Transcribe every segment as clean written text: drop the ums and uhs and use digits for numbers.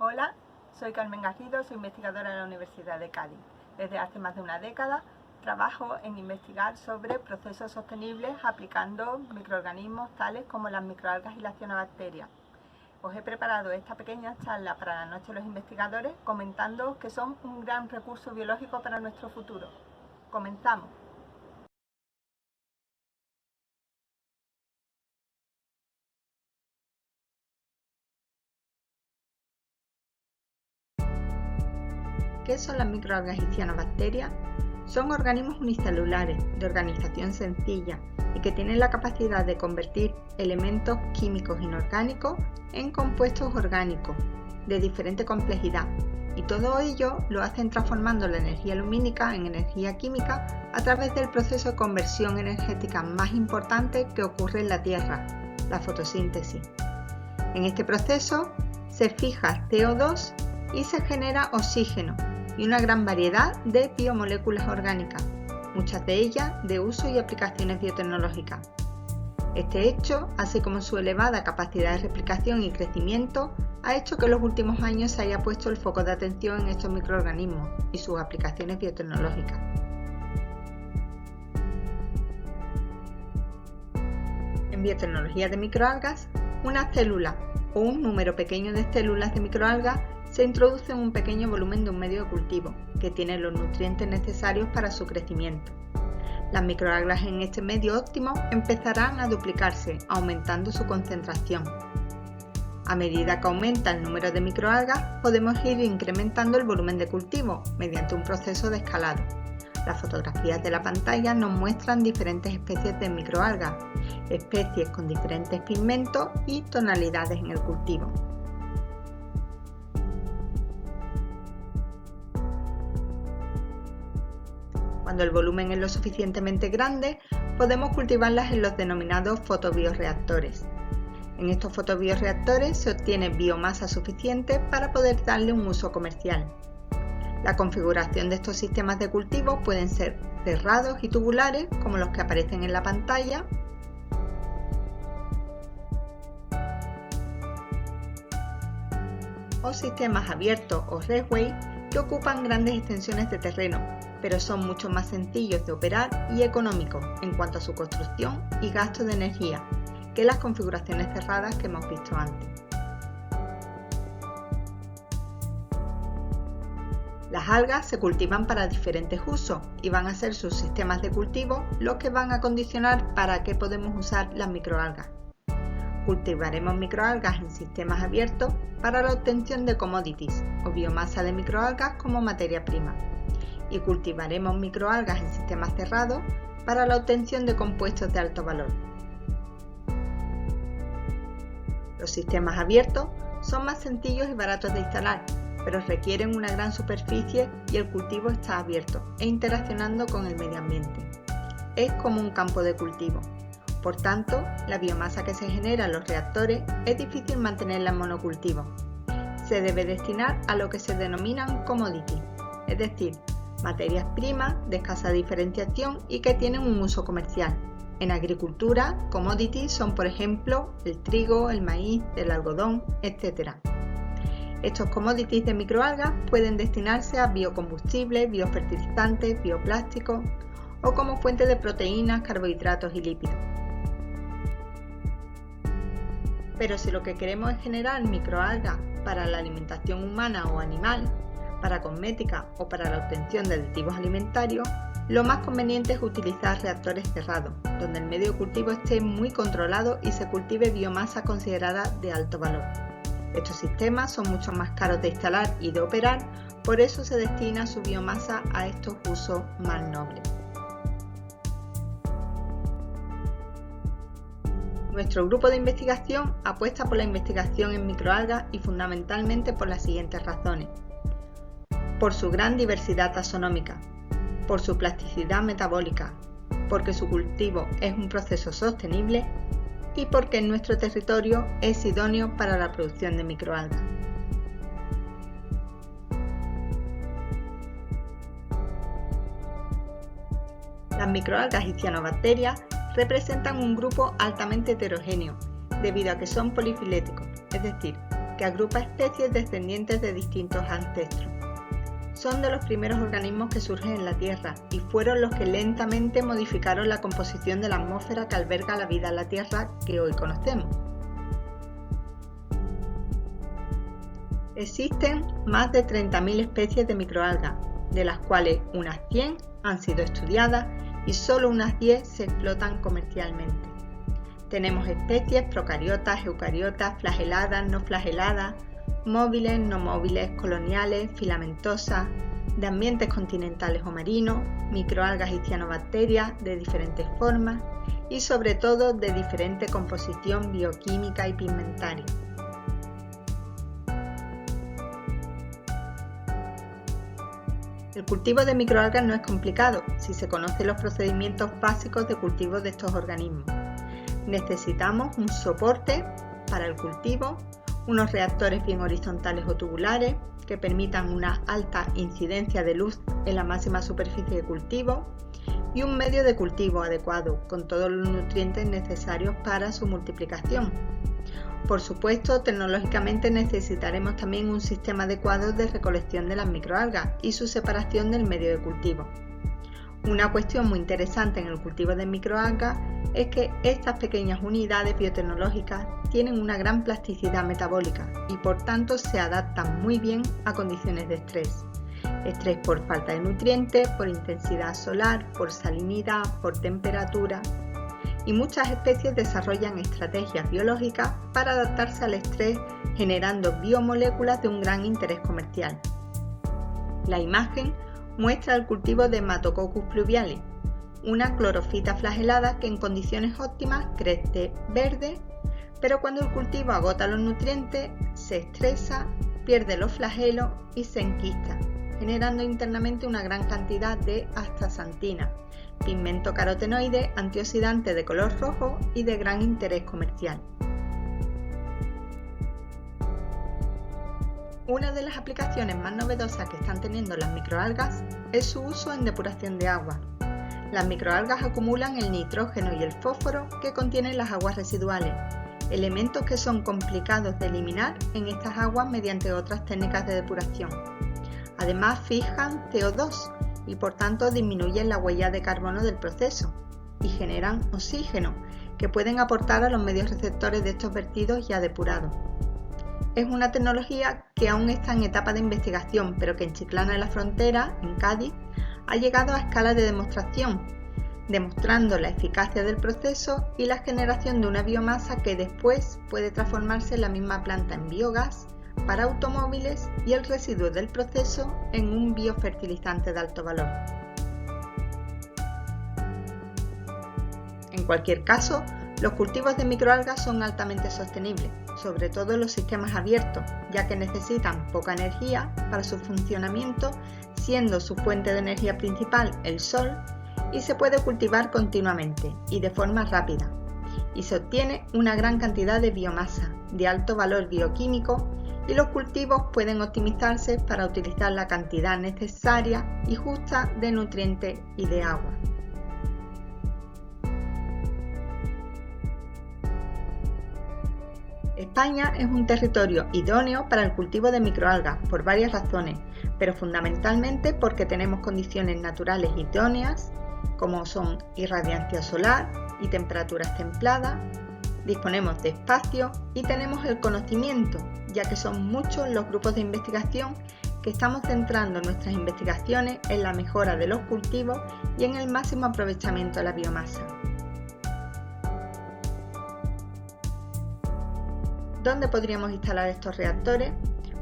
Hola, soy Carmen Garrido, soy investigadora de la Universidad de Cádiz. Desde hace más de una década trabajo en investigar sobre procesos sostenibles aplicando microorganismos tales como las microalgas y las cianobacterias. Os he preparado esta pequeña charla para la Noche de los Investigadores comentando que son un gran recurso biológico para nuestro futuro. Comenzamos. ¿Qué son las microalgas y cianobacterias? Son organismos unicelulares, de organización sencilla y que tienen la capacidad de convertir elementos químicos inorgánicos en compuestos orgánicos de diferente complejidad, y todo ello lo hacen transformando la energía lumínica en energía química a través del proceso de conversión energética más importante que ocurre en la Tierra, la fotosíntesis. En este proceso se fija CO2 y se genera oxígeno y una gran variedad de biomoléculas orgánicas, muchas de ellas de uso y aplicaciones biotecnológicas. Este hecho, así como su elevada capacidad de replicación y crecimiento, ha hecho que en los últimos años se haya puesto el foco de atención en estos microorganismos y sus aplicaciones biotecnológicas. En biotecnología de microalgas, una célula o un número pequeño de células de microalgas se introduce en un pequeño volumen de un medio de cultivo, que tiene los nutrientes necesarios para su crecimiento. Las microalgas en este medio óptimo empezarán a duplicarse, aumentando su concentración. A medida que aumenta el número de microalgas, podemos ir incrementando el volumen de cultivo mediante un proceso de escalado. Las fotografías de la pantalla nos muestran diferentes especies de microalgas, especies con diferentes pigmentos y tonalidades en el cultivo. Cuando el volumen es lo suficientemente grande, podemos cultivarlas en los denominados fotobioreactores. En estos fotobioreactores se obtiene biomasa suficiente para poder darle un uso comercial. La configuración de estos sistemas de cultivo pueden ser cerrados y tubulares, como los que aparecen en la pantalla, o sistemas abiertos o raceway que ocupan grandes extensiones de terreno, pero son mucho más sencillos de operar y económicos en cuanto a su construcción y gasto de energía que las configuraciones cerradas que hemos visto antes. Las algas se cultivan para diferentes usos y van a ser sus sistemas de cultivo los que van a condicionar para qué podemos usar las microalgas. Cultivaremos microalgas en sistemas abiertos para la obtención de commodities o biomasa de microalgas como materia prima, y cultivaremos microalgas en sistemas cerrados para la obtención de compuestos de alto valor. Los sistemas abiertos son más sencillos y baratos de instalar, pero requieren una gran superficie y el cultivo está abierto e interaccionando con el medio ambiente. Es como un campo de cultivo. Por tanto, la biomasa que se genera en los reactores es difícil mantenerla en monocultivo. Se debe destinar a lo que se denominan commodities, es decir, materias primas de escasa diferenciación y que tienen un uso comercial. En agricultura, commodities son, por ejemplo, el trigo, el maíz, el algodón, etc. Estos commodities de microalgas pueden destinarse a biocombustibles, biofertilizantes, bioplásticos o como fuente de proteínas, carbohidratos y lípidos. Pero si lo que queremos es generar microalgas para la alimentación humana o animal, para cosmética o para la obtención de aditivos alimentarios, lo más conveniente es utilizar reactores cerrados, donde el medio de cultivo esté muy controlado y se cultive biomasa considerada de alto valor. Estos sistemas son mucho más caros de instalar y de operar, por eso se destina su biomasa a estos usos más nobles. Nuestro grupo de investigación apuesta por la investigación en microalgas y fundamentalmente por las siguientes razones: por su gran diversidad taxonómica, por su plasticidad metabólica, porque su cultivo es un proceso sostenible y porque en nuestro territorio es idóneo para la producción de microalgas. Las microalgas y cianobacterias representan un grupo altamente heterogéneo, debido a que son polifiléticos, es decir, que agrupa especies descendientes de distintos ancestros. Son de los primeros organismos que surgen en la Tierra y fueron los que lentamente modificaron la composición de la atmósfera que alberga la vida en la Tierra que hoy conocemos. Existen más de 30.000 especies de microalgas, de las cuales unas 100 han sido estudiadas y solo unas 10 se explotan comercialmente. Tenemos especies procariotas, eucariotas, flageladas, no flageladas, móviles, no móviles, coloniales, filamentosas, de ambientes continentales o marinos, microalgas y cianobacterias de diferentes formas y sobre todo de diferente composición bioquímica y pigmentaria. El cultivo de microalgas no es complicado si se conocen los procedimientos básicos de cultivo de estos organismos. Necesitamos un soporte para el cultivo, unos reactores bien horizontales o tubulares que permitan una alta incidencia de luz en la máxima superficie de cultivo y un medio de cultivo adecuado con todos los nutrientes necesarios para su multiplicación. Por supuesto, tecnológicamente necesitaremos también un sistema adecuado de recolección de las microalgas y su separación del medio de cultivo. Una cuestión muy interesante en el cultivo de microalgas es que estas pequeñas unidades biotecnológicas tienen una gran plasticidad metabólica y por tanto se adaptan muy bien a condiciones de estrés. Estrés por falta de nutrientes, por intensidad solar, por salinidad, por temperatura. Y muchas especies desarrollan estrategias biológicas para adaptarse al estrés generando biomoléculas de un gran interés comercial. La imagen muestra el cultivo de Hematococcus pluviale, una clorofita flagelada que en condiciones óptimas crece verde, pero cuando el cultivo agota los nutrientes se estresa, pierde los flagelos y se enquista, generando internamente una gran cantidad de astaxantina, pigmento carotenoide antioxidante de color rojo y de gran interés comercial. Una de las aplicaciones más novedosas que están teniendo las microalgas es su uso en depuración de agua. Las microalgas acumulan el nitrógeno y el fósforo que contienen las aguas residuales, elementos que son complicados de eliminar en estas aguas mediante otras técnicas de depuración. Además fijan CO2 y por tanto disminuyen la huella de carbono del proceso y generan oxígeno que pueden aportar a los medios receptores de estos vertidos ya depurados. Es una tecnología que aún está en etapa de investigación, pero que en Chiclana de la Frontera, en Cádiz, ha llegado a escala de demostración, demostrando la eficacia del proceso y la generación de una biomasa que después puede transformarse en la misma planta en biogás para automóviles y el residuo del proceso en un biofertilizante de alto valor. En cualquier caso, los cultivos de microalgas son altamente sostenibles, sobre todo en los sistemas abiertos, ya que necesitan poca energía para su funcionamiento, siendo su fuente de energía principal el sol, y se puede cultivar continuamente y de forma rápida, y se obtiene una gran cantidad de biomasa de alto valor bioquímico y los cultivos pueden optimizarse para utilizar la cantidad necesaria y justa de nutrientes y de agua. España es un territorio idóneo para el cultivo de microalgas por varias razones, pero fundamentalmente porque tenemos condiciones naturales idóneas, como son irradiancia solar y temperaturas templadas, disponemos de espacio y tenemos el conocimiento, ya que son muchos los grupos de investigación que estamos centrando nuestras investigaciones en la mejora de los cultivos y en el máximo aprovechamiento de la biomasa. ¿Dónde podríamos instalar estos reactores?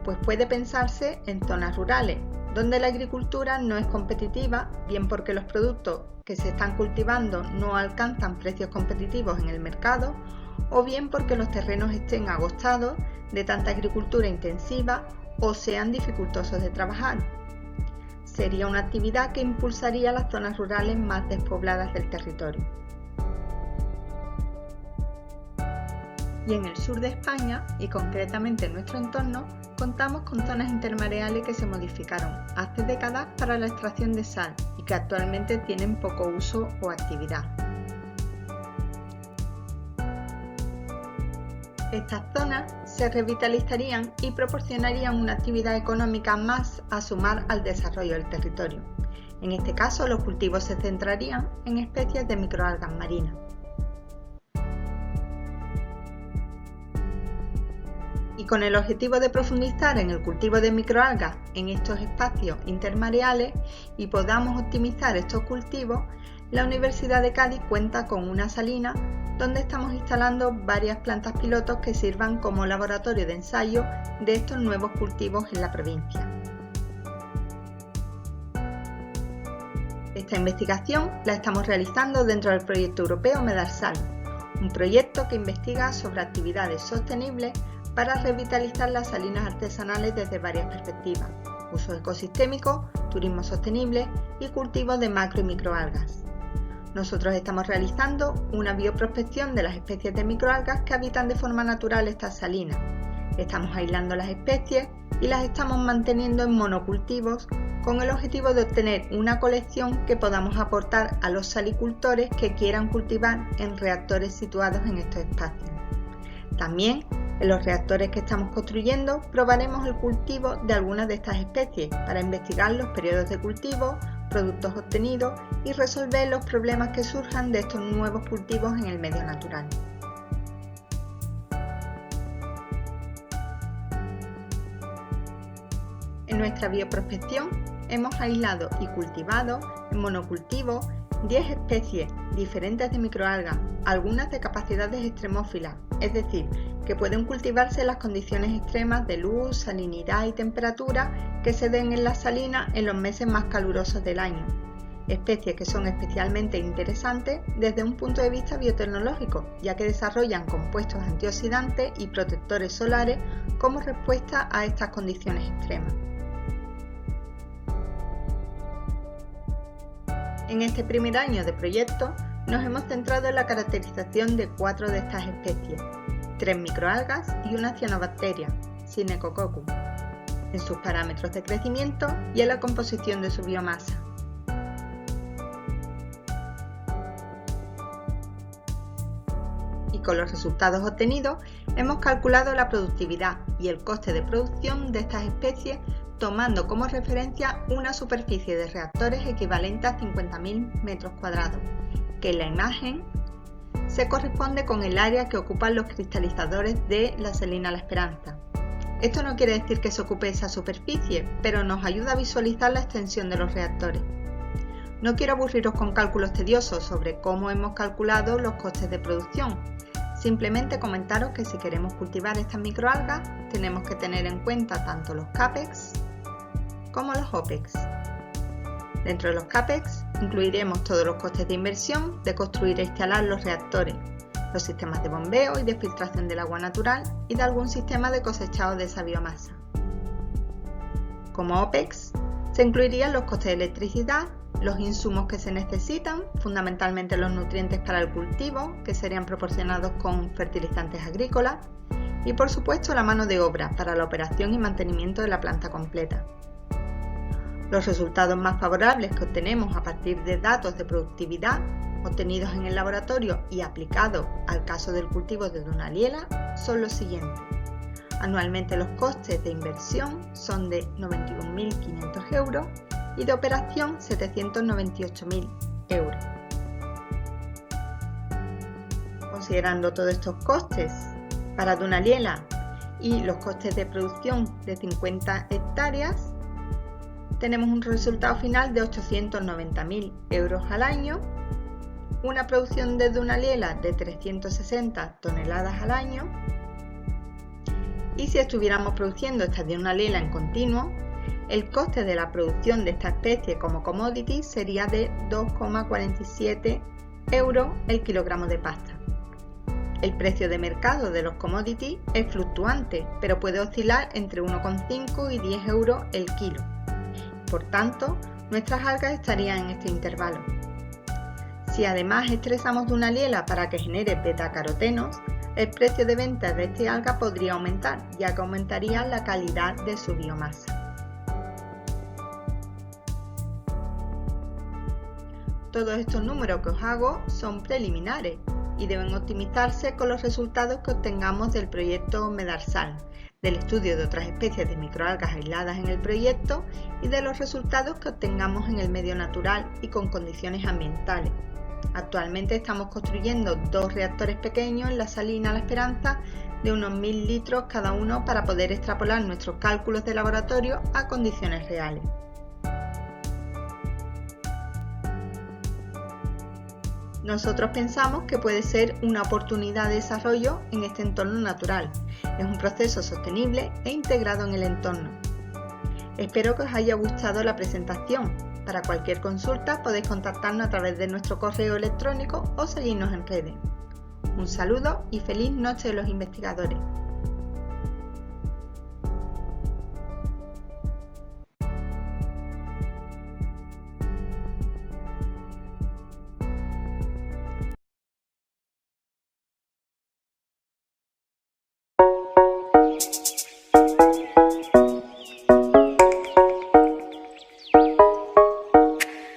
Pues puede pensarse en zonas rurales, donde la agricultura no es competitiva, bien porque los productos que se están cultivando no alcanzan precios competitivos en el mercado, o bien porque los terrenos estén agotados de tanta agricultura intensiva o sean dificultosos de trabajar. Sería una actividad que impulsaría las zonas rurales más despobladas del territorio. Y en el sur de España, y concretamente en nuestro entorno, contamos con zonas intermareales que se modificaron hace décadas para la extracción de sal y que actualmente tienen poco uso o actividad. Estas zonas se revitalizarían y proporcionarían una actividad económica más a sumar al desarrollo del territorio. En este caso, los cultivos se centrarían en especies de microalgas marinas. Y con el objetivo de profundizar en el cultivo de microalgas en estos espacios intermareales y podamos optimizar estos cultivos, la Universidad de Cádiz cuenta con una salina donde estamos instalando varias plantas pilotos que sirvan como laboratorio de ensayo de estos nuevos cultivos en la provincia. Esta investigación la estamos realizando dentro del proyecto europeo Medarsal, un proyecto que investiga sobre actividades sostenibles para revitalizar las salinas artesanales desde varias perspectivas: uso ecosistémico, turismo sostenible y cultivos de macro y microalgas. Nosotros estamos realizando una bioprospección de las especies de microalgas que habitan de forma natural estas salinas. Estamos aislando las especies y las estamos manteniendo en monocultivos con el objetivo de obtener una colección que podamos aportar a los salicultores que quieran cultivar en reactores situados en estos espacios. También en los reactores que estamos construyendo probaremos el cultivo de algunas de estas especies para investigar los periodos de cultivo, productos obtenidos y resolver los problemas que surjan de estos nuevos cultivos en el medio natural. En nuestra bioprospección hemos aislado y cultivado en monocultivo 10 especies diferentes de microalgas, algunas de capacidades extremófilas, es decir, que pueden cultivarse en las condiciones extremas de luz, salinidad y temperatura que se den en las salinas en los meses más calurosos del año. Especies que son especialmente interesantes desde un punto de vista biotecnológico, ya que desarrollan compuestos antioxidantes y protectores solares como respuesta a estas condiciones extremas. En este primer año de proyecto nos hemos centrado en la caracterización de 4 de estas especies, 3 microalgas y una cianobacteria, Synechococcus, en sus parámetros de crecimiento y en la composición de su biomasa. Y con los resultados obtenidos hemos calculado la productividad y el coste de producción de estas especies tomando como referencia una superficie de reactores equivalente a 50.000 metros cuadrados, que en la imagen se corresponde con el área que ocupan los cristalizadores de la salina La Esperanza. Esto no quiere decir que se ocupe esa superficie, pero nos ayuda a visualizar la extensión de los reactores. No quiero aburriros con cálculos tediosos sobre cómo hemos calculado los costes de producción. Simplemente comentaros que si queremos cultivar estas microalgas, tenemos que tener en cuenta tanto los CAPEX como los OPEX. Dentro de los CAPEX incluiremos todos los costes de inversión de construir e instalar los reactores, los sistemas de bombeo y de filtración del agua natural y de algún sistema de cosechado de esa biomasa. Como OPEX se incluirían los costes de electricidad, los insumos que se necesitan, fundamentalmente los nutrientes para el cultivo, que serían proporcionados con fertilizantes agrícolas, y por supuesto la mano de obra para la operación y mantenimiento de la planta completa. Los resultados más favorables que obtenemos a partir de datos de productividad obtenidos en el laboratorio y aplicados al caso del cultivo de Dunaliella son los siguientes. Anualmente los costes de inversión son de 91.500 euros y de operación 798.000 euros. Considerando todos estos costes para Dunaliella y los costes de producción de 50 hectáreas, tenemos un resultado final de 890.000 euros al año, una producción de Dunaliella de 360 toneladas al año, y si estuviéramos produciendo esta Dunaliella en continuo, el coste de la producción de esta especie como commodity sería de 2,47 euros el kilogramo de pasta. El precio de mercado de los commodities es fluctuante, pero puede oscilar entre 1,5 y 10 euros el kilo. Por tanto, nuestras algas estarían en este intervalo. Si además estresamos Dunaliella para que genere betacarotenos, el precio de venta de esta alga podría aumentar, ya que aumentaría la calidad de su biomasa. Todos estos números que os hago son preliminares, y deben optimizarse con los resultados que obtengamos del proyecto MEDARSAL, del estudio de otras especies de microalgas aisladas en el proyecto y de los resultados que obtengamos en el medio natural y con condiciones ambientales. Actualmente estamos construyendo 2 reactores pequeños en la salina La Esperanza de unos 1000 litros cada uno para poder extrapolar nuestros cálculos de laboratorio a condiciones reales. Nosotros pensamos que puede ser una oportunidad de desarrollo en este entorno natural. Es un proceso sostenible e integrado en el entorno. Espero que os haya gustado la presentación. Para cualquier consulta podéis contactarnos a través de nuestro correo electrónico o seguirnos en redes. Un saludo y feliz noche de los investigadores.